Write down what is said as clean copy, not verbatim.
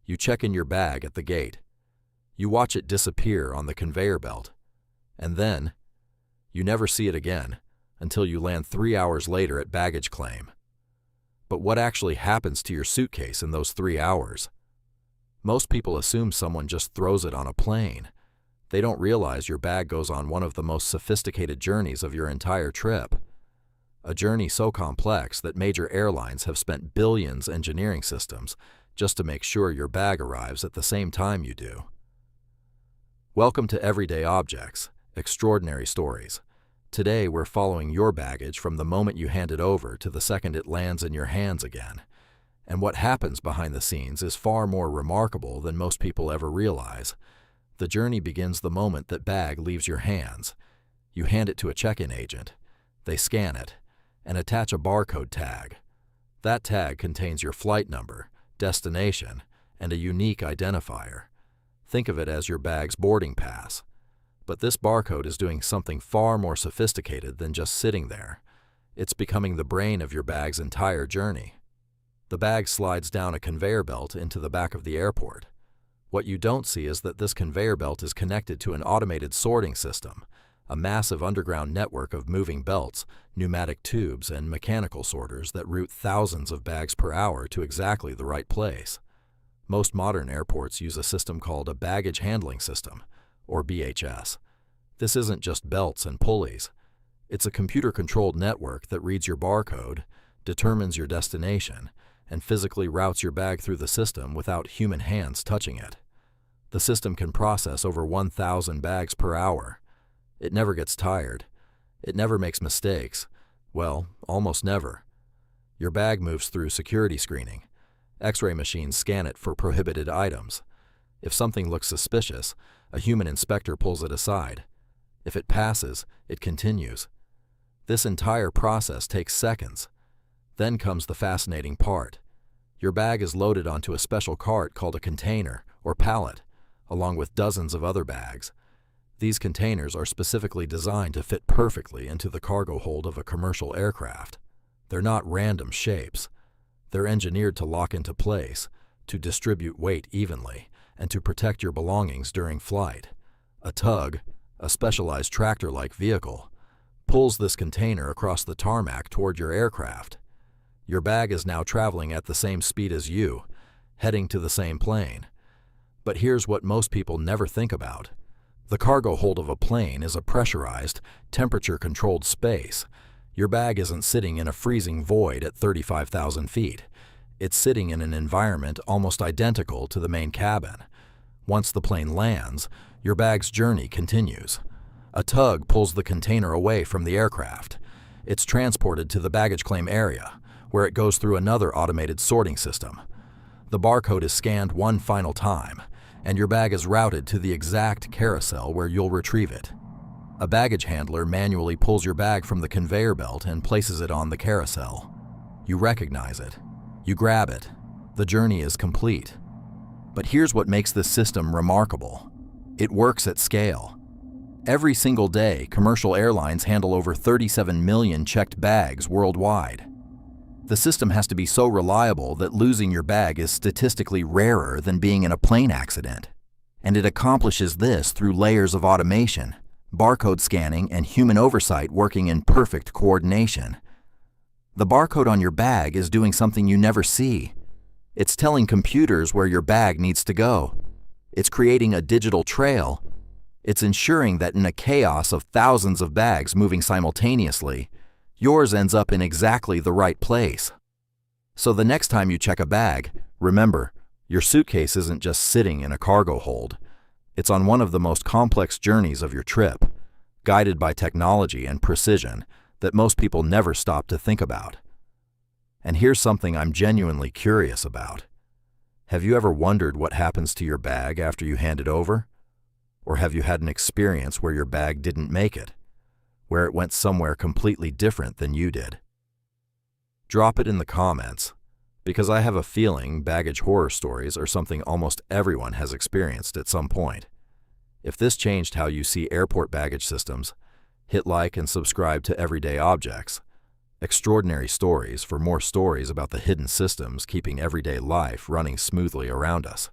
You check in your bag at the gate. You watch it disappear on the conveyor belt. And then, you never see it again until you land 3 hours later at baggage claim. But what actually happens to your suitcase in those 3 hours? Most people assume someone just throws it on a plane. They don't realize your bag goes on one of the most sophisticated journeys of your entire trip. A journey so complex that major airlines have spent billions engineering systems just to make sure your bag arrives at the same time you do. Welcome to Everyday Objects, Extraordinary Stories. Today we're following your baggage from the moment you hand it over to the second it lands in your hands again. And what happens behind the scenes is far more remarkable than most people ever realize. The journey begins the moment that bag leaves your hands. You hand it to a check-in agent. They scan it and attach a barcode tag. That tag contains your flight number, destination, and a unique identifier. Think of it as your bag's boarding pass. But this barcode is doing something far more sophisticated than just sitting there. It's becoming the brain of your bag's entire journey. The bag slides down a conveyor belt into the back of the airport. What you don't see is that this conveyor belt is connected to an automated sorting system, a massive underground network of moving belts, pneumatic tubes, and mechanical sorters that route thousands of bags per hour to exactly the right place. Most modern airports use a system called a baggage handling system, or BHS. This isn't just belts and pulleys. It's a computer-controlled network that reads your barcode, determines your destination, and physically routes your bag through the system without human hands touching it. The system can process over 1,000 bags per hour. It never gets tired. It never makes mistakes. Well, almost never. Your bag moves through security screening. X-ray machines scan it for prohibited items. If something looks suspicious, a human inspector pulls it aside. If it passes, it continues. This entire process takes seconds. Then comes the fascinating part. Your bag is loaded onto a special cart called a container or pallet, along with dozens of other bags. These containers are specifically designed to fit perfectly into the cargo hold of a commercial aircraft. They're not random shapes. They're engineered to lock into place, to distribute weight evenly, and to protect your belongings during flight. A tug, a specialized tractor-like vehicle, pulls this container across the tarmac toward your aircraft. Your bag is now traveling at the same speed as you, heading to the same plane. But here's what most people never think about. The cargo hold of a plane is a pressurized, temperature-controlled space. Your bag isn't sitting in a freezing void at 35,000 feet. It's sitting in an environment almost identical to the main cabin. Once the plane lands, your bag's journey continues. A tug pulls the container away from the aircraft. It's transported to the baggage claim area, where it goes through another automated sorting system. The barcode is scanned one final time, and your bag is routed to the exact carousel where you'll retrieve it. A baggage handler manually pulls your bag from the conveyor belt and places it on the carousel. You recognize it. You grab it. The journey is complete. But here's what makes this system remarkable. It works at scale. Every single day, commercial airlines handle over 37 million checked bags worldwide. The system has to be so reliable that losing your bag is statistically rarer than being in a plane accident. And it accomplishes this through layers of automation, barcode scanning, and human oversight working in perfect coordination. The barcode on your bag is doing something you never see. It's telling computers where your bag needs to go. It's creating a digital trail. It's ensuring that in a chaos of thousands of bags moving simultaneously, yours ends up in exactly the right place. So the next time you check a bag, remember, your suitcase isn't just sitting in a cargo hold. It's on one of the most complex journeys of your trip, guided by technology and precision that most people never stop to think about. And here's something I'm genuinely curious about. Have you ever wondered what happens to your bag after you hand it over? Or have you had an experience where your bag didn't make it, where it went somewhere completely different than you did? Drop it in the comments, because I have a feeling baggage horror stories are something almost everyone has experienced at some point. If this changed how you see airport baggage systems, hit like and subscribe to Everyday Objects, Extraordinary Stories for more stories about the hidden systems keeping everyday life running smoothly around us.